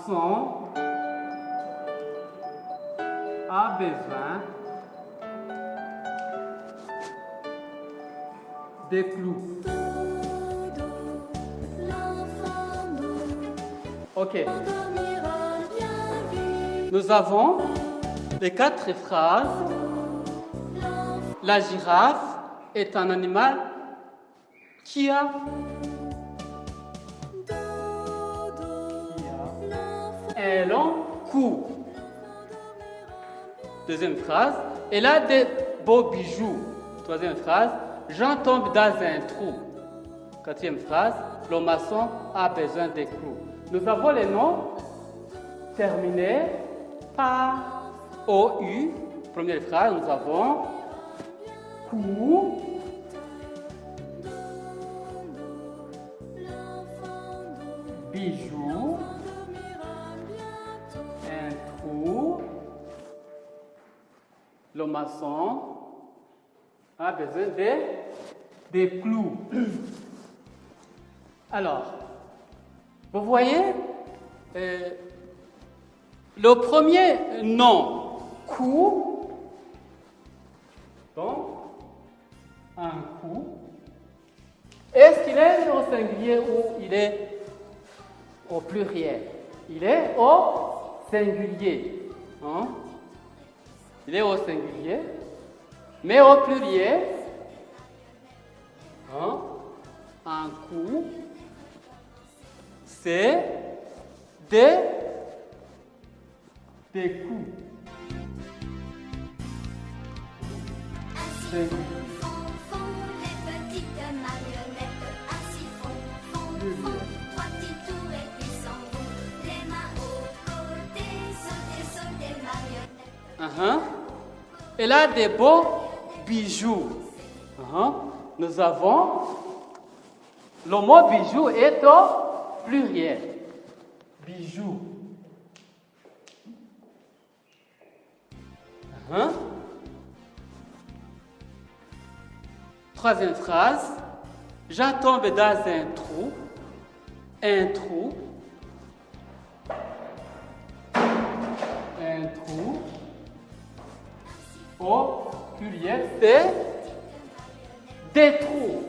maçon a besoin de clous. Ok. Nous avons les 4 phrases. La girafe est un animal qui a un long cou. Deuxième phrase, elle a des beaux bijoux. Troisième phrase, j'en tombe dans un trou. Quatrième phrase, le maçon a besoin de clous. Nous avons les noms terminés par OU. Première phrase, nous avons cou, bijoux, un trou, le maçon a besoin de clous. Alors, vous voyez, le premier nom, cou, donc un cou, est-ce qu'il est au singulier ou il est au pluriel? Il est au singulier. Hein? Il est au singulier, mais au pluriel, hein? Un coup, c'est des coups. Ainsi font les petites marionnettes. Ainsi font trois petits tours et puis s'en vont. Les mains aux côtés, sauter marionnettes. Elle a des beaux bijoux. Nous avons, le mot bijou est au pluriel. Bijoux. Troisième phrase, j'en tombe dans un trou. Un trou. Un trou. Au pluriel, c'est des trous.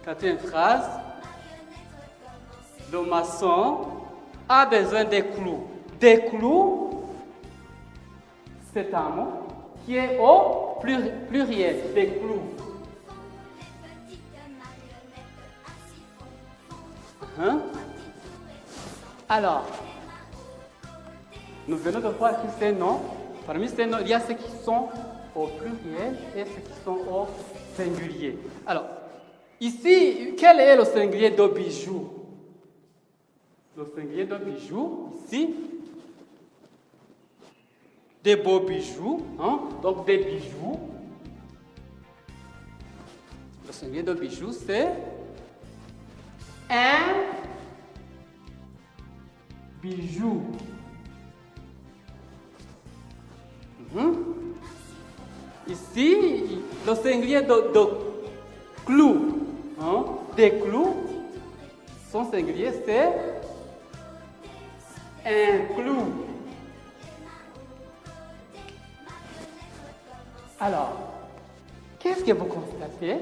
Quatrième phrase, le maçon a besoin de clous. Des clous, c'est un mot qui est au pluriel, des clous. Alors, nous venons de voir que ces noms, parmi ces noms, il y a ceux qui sont au pluriel et ceux qui sont au singulier. Alors, ici, quel est le singulier de bijoux? Le singulier de bijoux, ici, des beaux bijoux, donc des bijoux. Le singulier de bijoux, c'est un bijou. Ici, le singulier de clous, des clous, son singulier c'est un clou. Alors, qu'est-ce que vous constatez?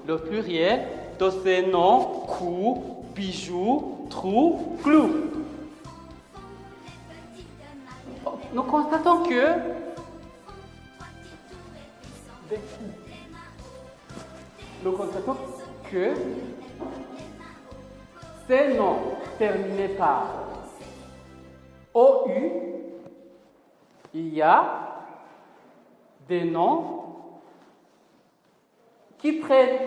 Le pluriel de ces noms, cou, bijoux, trou, clou. Nous constatons que ces noms terminés par OU, il y a des noms qui prennent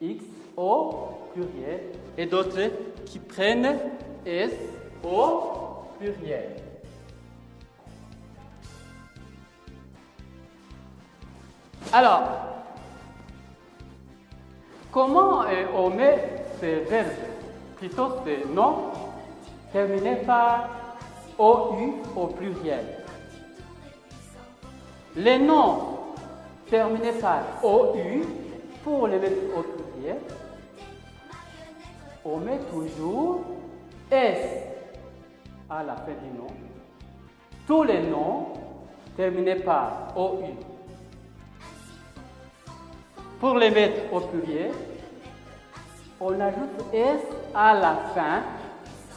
X au pluriel et d'autres qui prennent S au pluriel. Alors, comment on met ces verbes, plutôt ces noms, terminés par OU au pluriel? Les noms terminés par OU, pour les mettre au pluriel, on met toujours S à la fin du nom. Tous les noms terminés par OU. Pour les mettre au pluriel, on ajoute S à la fin,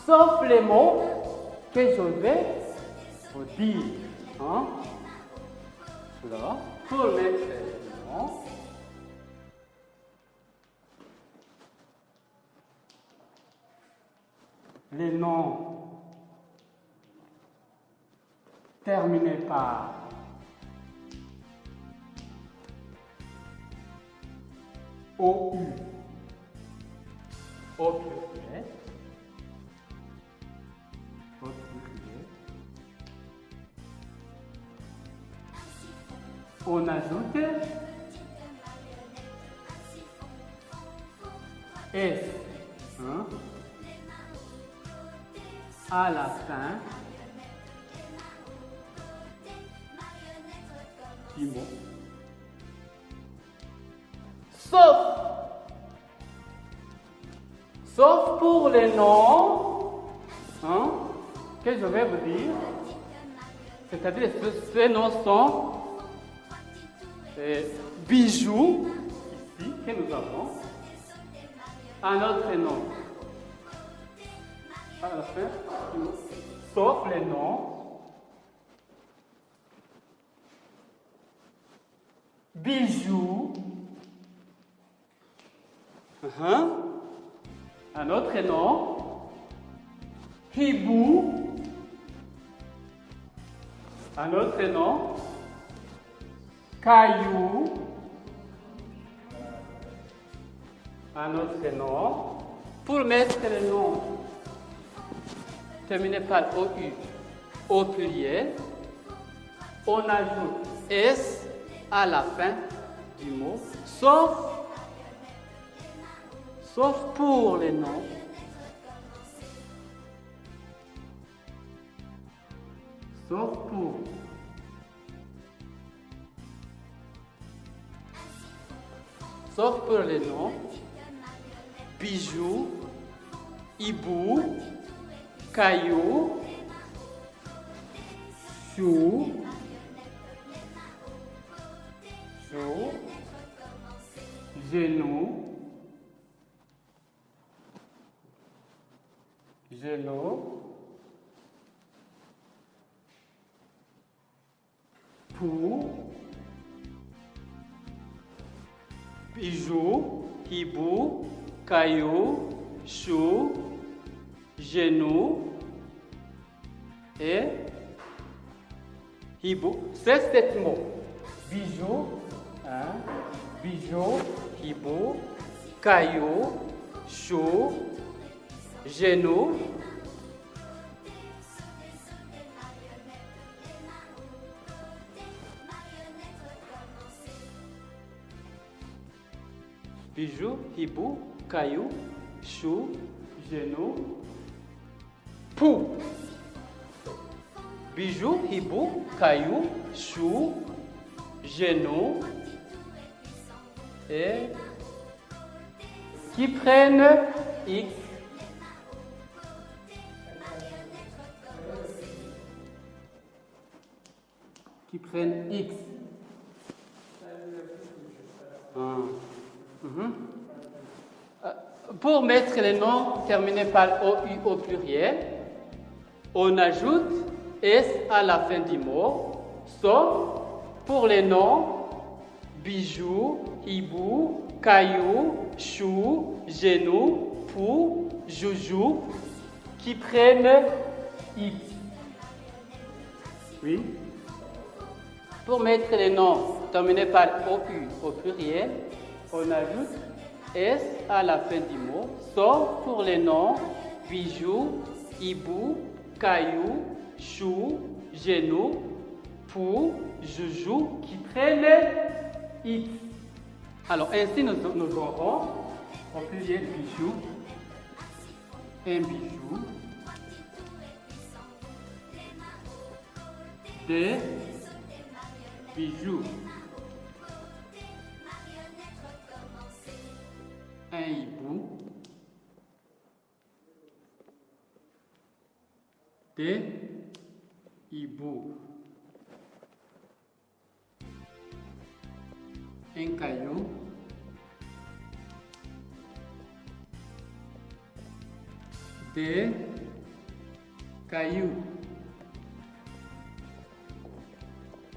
sauf les mots que je vais vous dire. Hein? Là, pour mettre les noms, les noms terminés par OU au pluriel, on ajoute S hein, à la fin du mot. Sauf pour les noms hein, que je vais vous dire, c'est-à-dire ces noms sont bijoux, ici, que nous avons, un autre nom. À la fin, sauf les noms bijoux, un autre nom, hibou, un autre nom, caillou, un autre nom. Pour mettre le nom terminé par OU au pluriel, on ajoute S à la fin du mot, sauf pour les noms sauf pour les noms bijoux, hibou, caillou, chou, genou, pou, bijou, hibou, caillou, chou, genou et hibou. C'est 7 mots. Bijou, hibou, caillou, chou, genou, bijou, hibou, caillou, chou, genou, pou. Bijou, hibou, caillou, chou, genou et qui prennent X. Qui prennent X. Pour mettre les noms terminés par OU au pluriel, on ajoute S à la fin du mot, sauf pour les noms bijou, hibou, caillou, chou, genou, pou, joujou, qui prennent X. Oui. Pour mettre les noms terminés par OU au pluriel, on ajoute S à la fin du mot, sauf pour les noms bijou, hibou, caillou, chou, genou, pou, joujou, qui prennent X. Alors ainsi nous aurons au pluriel bijou, un bijou, des bijoux. un hibou. Des hiboux. Un caillou. Des cailloux.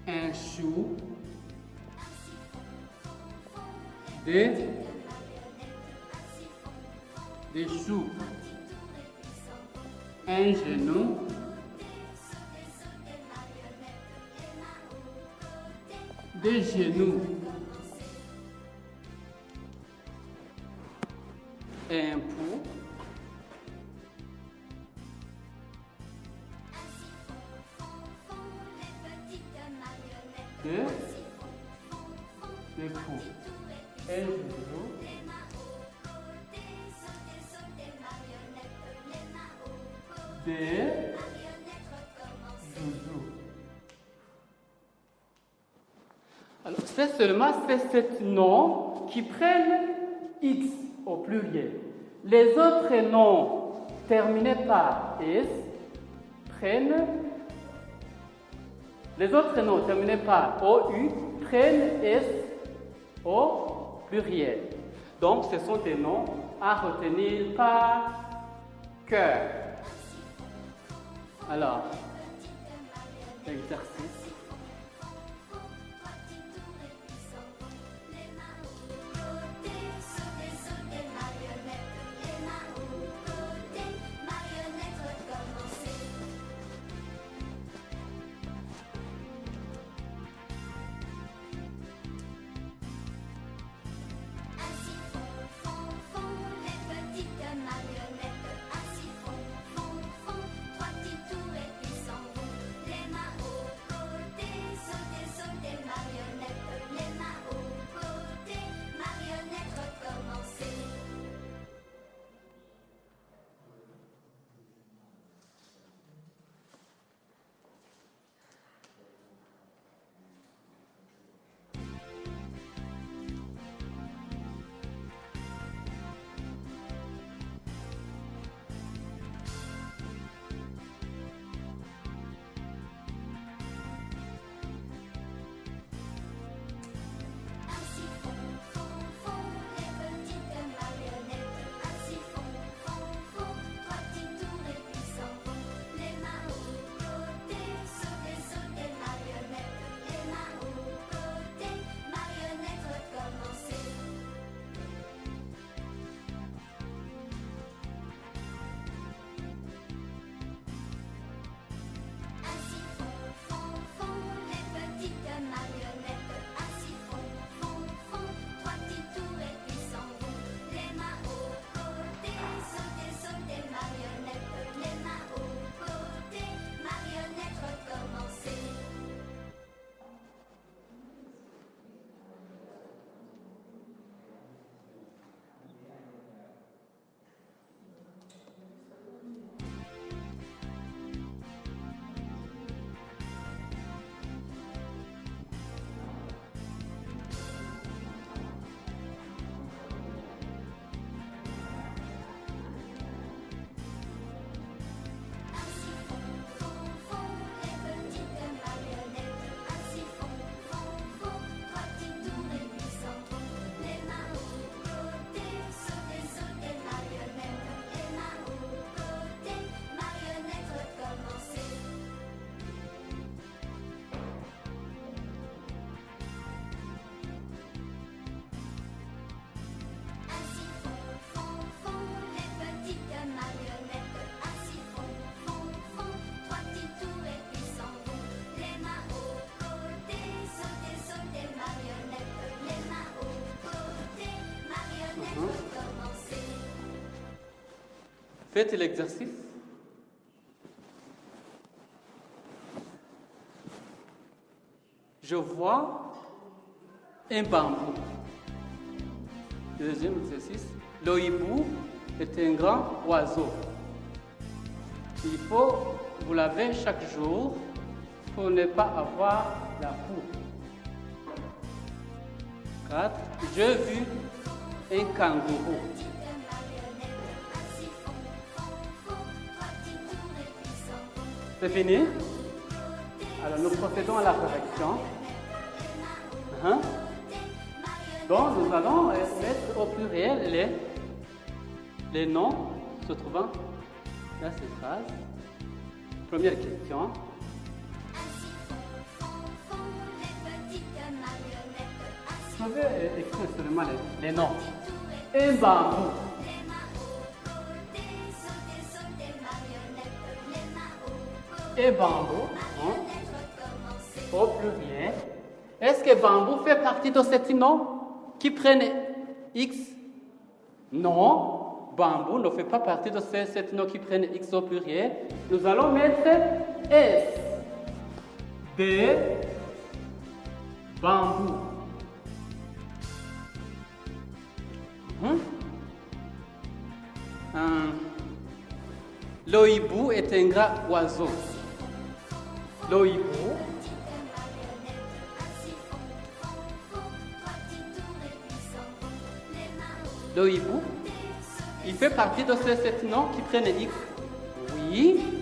Un chou. Des choux. Un genou. Des genoux. Un pou. Des poux. Un joujou. Des joujous. Alors, c'est seulement ces noms qui prennent X au pluriel. Les autres noms terminés par S prennent. Les autres noms terminés par OU prennent S au pluriel. Donc, ce sont des noms à retenir par cœur. Alors, l'exercice. Faites l'exercice. Je vois un bambou. Deuxième exercice. Le hibou est un grand oiseau. Il faut vous laver chaque jour pour ne pas avoir la boue. 4. J'ai vu un kangourou. C'est fini? Alors nous procédons à la correction. Donc nous allons mettre au pluriel les noms se trouvant dans cette phrase. Première question. Je vais écrire seulement les noms. Un bambou. Et bambou, au pluriel. Est-ce que bambou fait partie de cet nom qui prennent X? Non, bambou ne fait pas partie de cet nom qui prennent X au pluriel. Nous allons mettre S. Des bambous. L'ohibou est un grand oiseau. L'ohibou. L'ohibou, il fait partie de ce nom qui prennent X. Oui.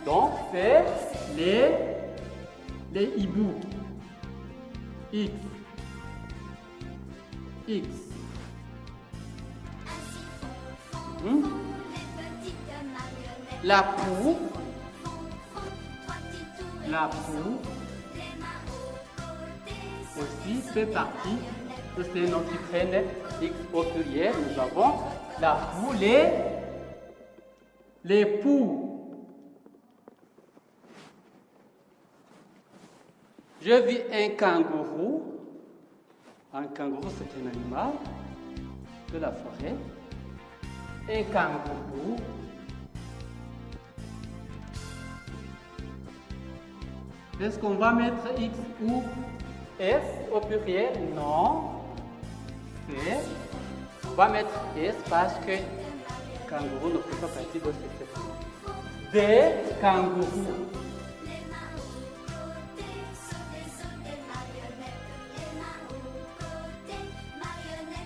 Donc, c'est les hiboux. X. X. La poux. La poux aussi fait partie de ces noms qui prennent X au pluriel. Nous avons la poux, les poux. Je vis un kangourou. Un kangourou, c'est un animal de la forêt. Un kangourou. Est-ce qu'on va mettre X ou S au pluriel? Non. On va mettre S parce que kangourou ne fait pas partie de cette espèce. Des kangourous.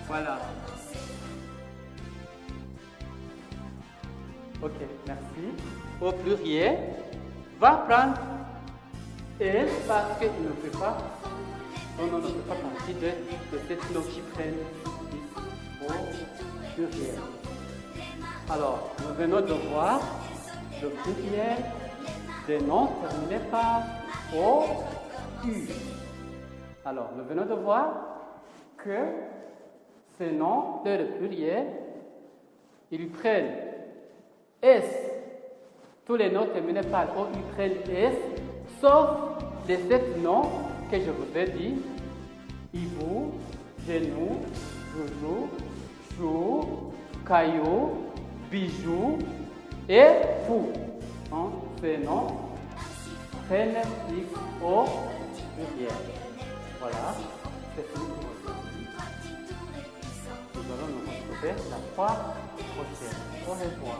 Voilà. Ok, merci. Au pluriel, va prendre S parce qu'il ne fait pas. Non, ne fait pas partie de cette nom qui prennent au pluriel. Alors, nous venons de voir le pluriel des noms terminés par O, U. Alors, nous venons de voir que ces noms de le pluriel, ils prennent S. Tous les noms terminés par O, U prennent S, sauf les 7 noms que je vous ai dit: hibou, genou, joujou, chou, caillou, bijou et fou. Ces noms prennent X au pluriel. Voilà, c'est tout pour aujourd'hui. Nous allons nous retrouver la fois prochaine. Au revoir.